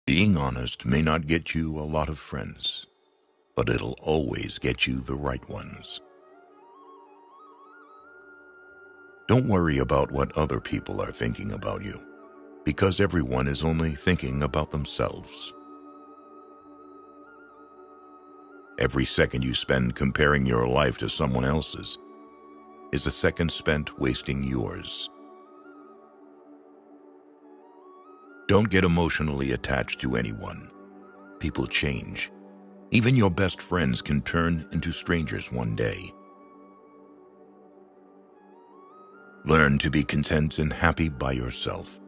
Being honest may not get you a lot of friends, but it'll always get you the right ones. Don't worry about what other people are thinking about you, because everyone is only thinking about themselves. Every second you spend comparing your life to someone else's is a second spent wasting yours. Don't get emotionally attached to anyone. People change. Even your best friends can turn into strangers one day. Learn to be content and happy by yourself.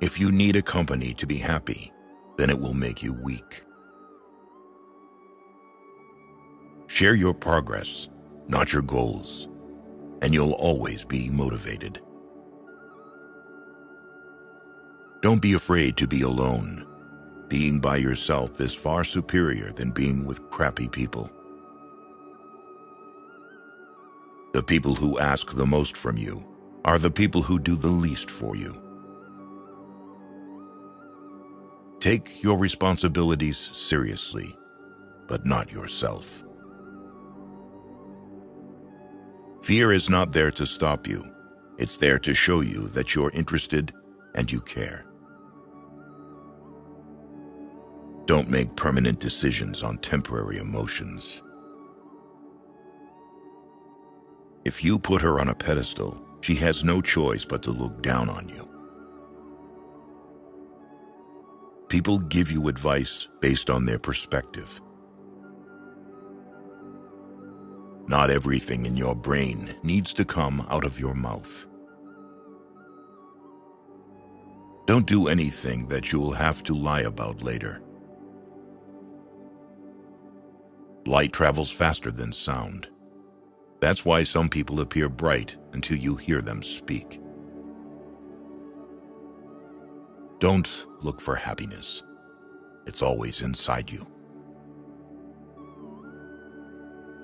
If you need a company to be happy, then it will make you weak. Share your progress, not your goals, and you'll always be motivated. Don't be afraid to be alone. Being by yourself is far superior than being with crappy people. The people who ask the most from you are the people who do the least for you. Take your responsibilities seriously, but not yourself. Fear is not there to stop you. It's there to show you that you're interested and you care. Don't make permanent decisions on temporary emotions. If you put her on a pedestal, she has no choice but to look down on you. People give you advice based on their perspective. Not everything in your brain needs to come out of your mouth. Don't do anything that you'll have to lie about later. Light travels faster than sound. That's why some people appear bright until you hear them speak. Don't look for happiness. It's always inside you.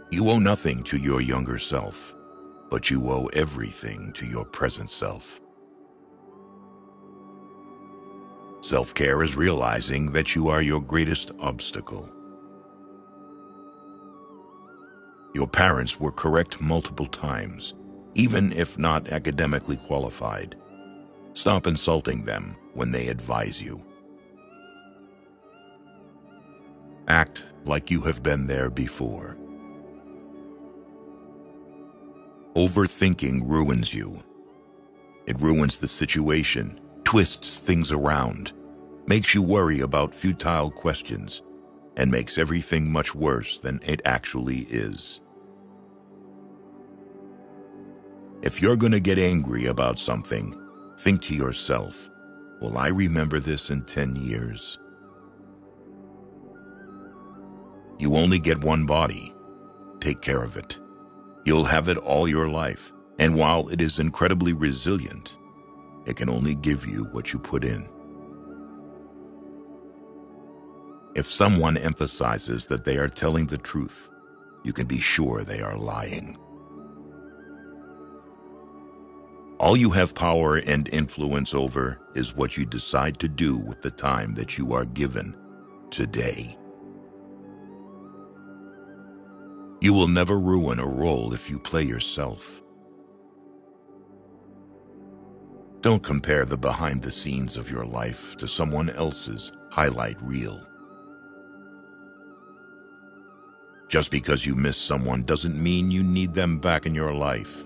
You owe nothing to your younger self, but you owe everything to your present self. Self-care is realizing that you are your greatest obstacle. Your parents were correct multiple times, even if not academically qualified. Stop insulting them when they advise you. Act like you have been there before. Overthinking ruins you. It ruins the situation, twists things around, makes you worry about futile questions, and makes everything much worse than it actually is. If you're going to get angry about something, think to yourself, will I remember this in 10 years? You only get one body. Take care of it. You'll have it all your life, and while it is incredibly resilient, it can only give you what you put in. If someone emphasizes that they are telling the truth, you can be sure they are lying. All you have power and influence over is what you decide to do with the time that you are given today. You will never ruin a role if you play yourself. Don't compare the behind the scenes of your life to someone else's highlight reel. Just because you miss someone doesn't mean you need them back in your life.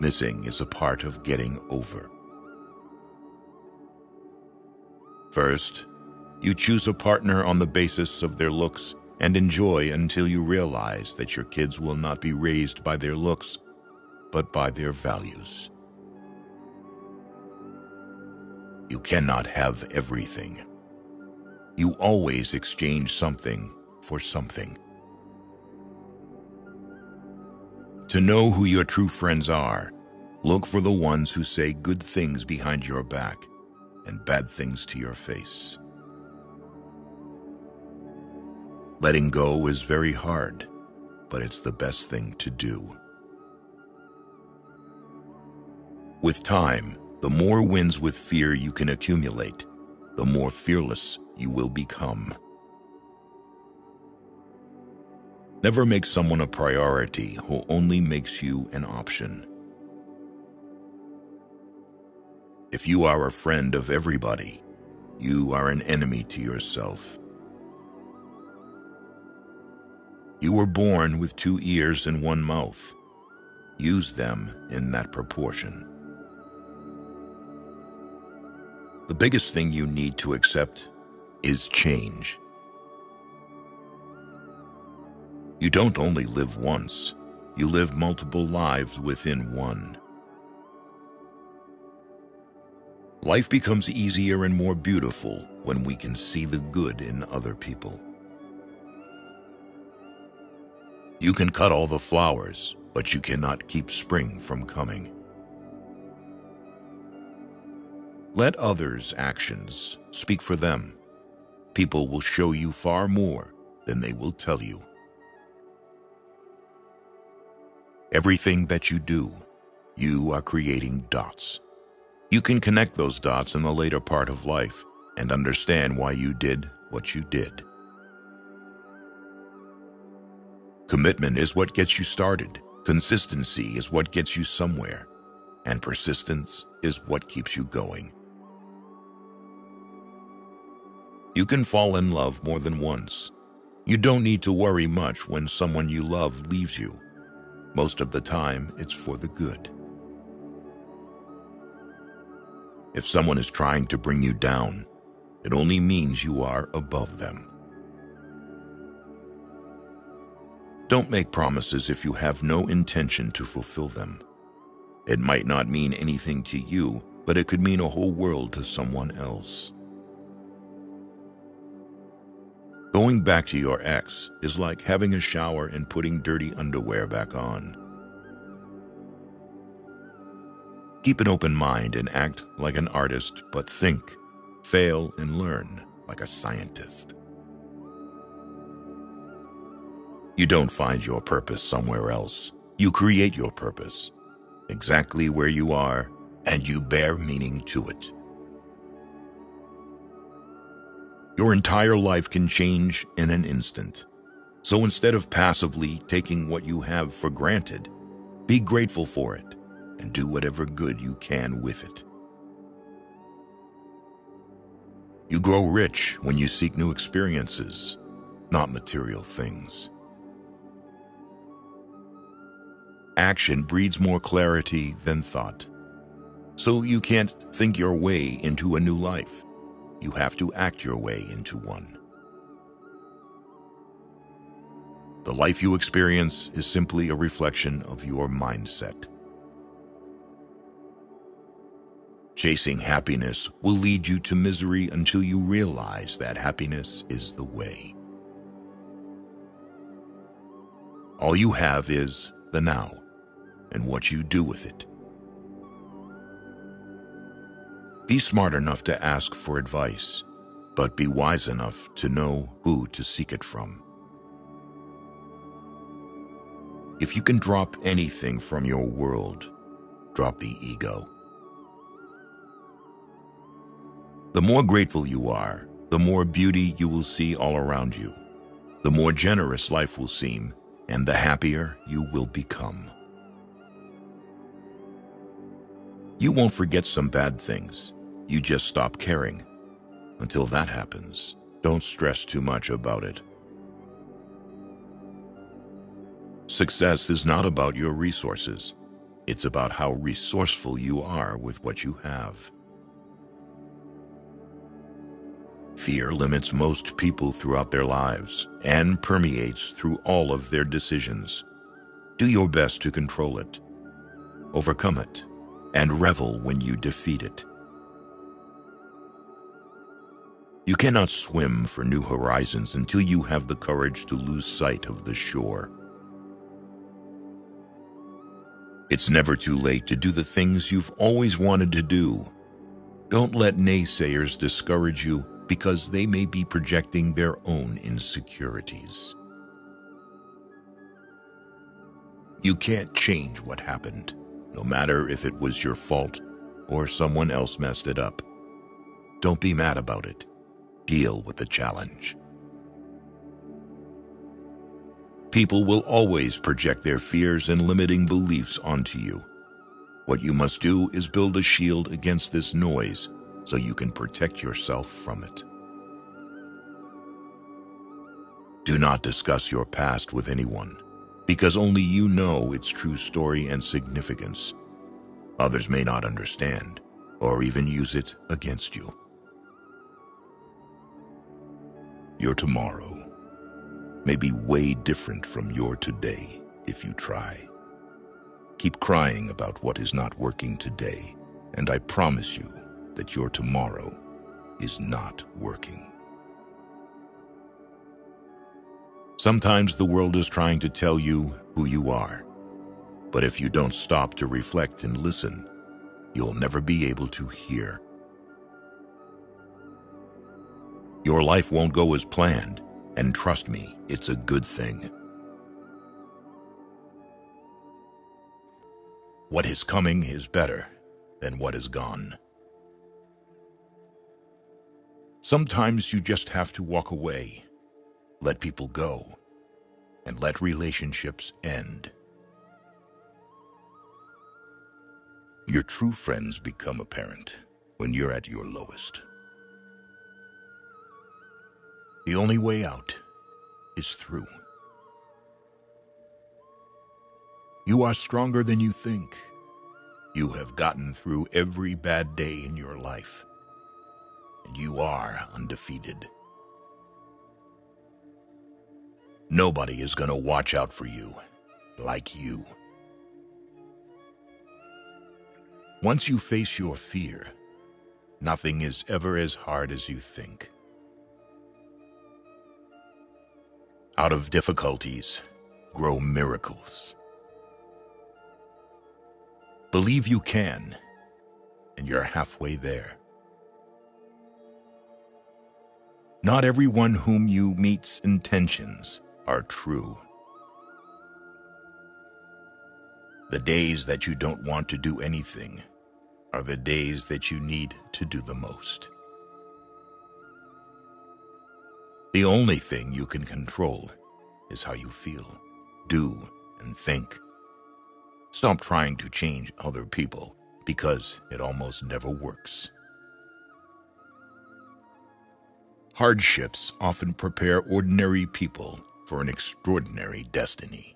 Missing is a part of getting over. First, you choose a partner on the basis of their looks and enjoy until you realize that your kids will not be raised by their looks, but by their values. You cannot have everything. You always exchange something for something. To know who your true friends are, look for the ones who say good things behind your back and bad things to your face. Letting go is very hard, but it's the best thing to do. With time, the more wins with fear you can accumulate, the more fearless you will become. Never make someone a priority who only makes you an option. If you are a friend of everybody, you are an enemy to yourself. You were born with 2 ears and 1 mouth. Use them in that proportion. The biggest thing you need to accept is change. You don't only live once, you live multiple lives within one. Life becomes easier and more beautiful when we can see the good in other people. You can cut all the flowers, but you cannot keep spring from coming. Let others' actions speak for them. People will show you far more than they will tell you. Everything that you do, you are creating dots. You can connect those dots in the later part of life and understand why you did what you did. Commitment is what gets you started. Consistency is what gets you somewhere. And persistence is what keeps you going. You can fall in love more than once. You don't need to worry much when someone you love leaves you. Most of the time, it's for the good. If someone is trying to bring you down, it only means you are above them. Don't make promises if you have no intention to fulfill them. It might not mean anything to you, but it could mean a whole world to someone else. Going back to your ex is like having a shower and putting dirty underwear back on. Keep an open mind and act like an artist, but think, fail, and learn like a scientist. You don't find your purpose somewhere else. You create your purpose, exactly where you are, and you bear meaning to it. Your entire life can change in an instant. So instead of passively taking what you have for granted, be grateful for it and do whatever good you can with it. You grow rich when you seek new experiences, not material things. Action breeds more clarity than thought. So you can't think your way into a new life. You have to act your way into one. The life you experience is simply a reflection of your mindset. Chasing happiness will lead you to misery until you realize that happiness is the way. All you have is the now and what you do with it. Be smart enough to ask for advice, but be wise enough to know who to seek it from. If you can drop anything from your world, drop the ego. The more grateful you are, the more beauty you will see all around you. The more generous life will seem, and the happier you will become. You won't forget some bad things. You just stop caring. Until that happens, don't stress too much about it. Success is not about your resources. It's about how resourceful you are with what you have. Fear limits most people throughout their lives and permeates through all of their decisions. Do your best to control it, overcome it, and revel when you defeat it. You cannot swim for new horizons until you have the courage to lose sight of the shore. It's never too late to do the things you've always wanted to do. Don't let naysayers discourage you because they may be projecting their own insecurities. You can't change what happened, no matter if it was your fault or someone else messed it up. Don't be mad about it. Deal with the challenge. People will always project their fears and limiting beliefs onto you. What you must do is build a shield against this noise so you can protect yourself from it. Do not discuss your past with anyone, because only you know its true story and significance. Others may not understand or even use it against you. Your tomorrow may be way different from your today if you try. Keep crying about what is not working today, and I promise you that your tomorrow is not working. Sometimes the world is trying to tell you who you are, but if you don't stop to reflect and listen, you'll never be able to hear. Your life won't go as planned, and trust me, it's a good thing. What is coming is better than what is gone. Sometimes you just have to walk away, let people go, and let relationships end. Your true friends become apparent when you're at your lowest. The only way out is through. You are stronger than you think. You have gotten through every bad day in your life, and you are undefeated. Nobody is going to watch out for you like you. Once you face your fear, nothing is ever as hard as you think. Out of difficulties grow miracles. Believe you can, and you're halfway there. Not everyone whom you meet's intentions are true. The days that you don't want to do anything are the days that you need to do the most. The only thing you can control is how you feel, do, and think. Stop trying to change other people because it almost never works. Hardships often prepare ordinary people for an extraordinary destiny.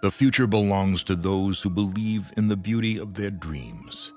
The future belongs to those who believe in the beauty of their dreams.